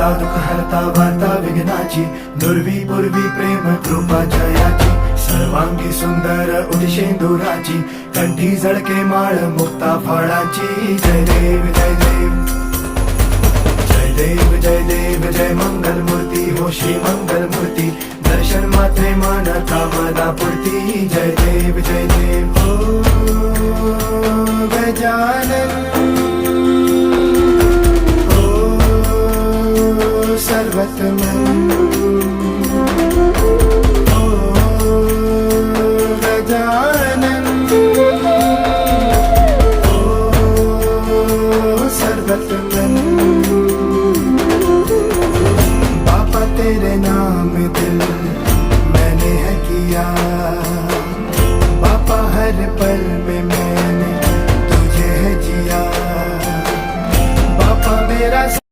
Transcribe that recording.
हरता दुःख हरता वार्ता विघ्नाची, दुर्वी पूर्वी प्रेम कृपा जयाची, सर्वांगी सुंदर उदिशेंदुराची, कंठी झळके माळ मुक्ता फळाची. जय देव जय देव जय देव जय देव जय मंगल मूर्ती हो श्री मंगल मूर्ती, दर्शन मात्रे मन कामना पूर्ती. जय देव जय देव ओ गजानन ओ सर्वतमन.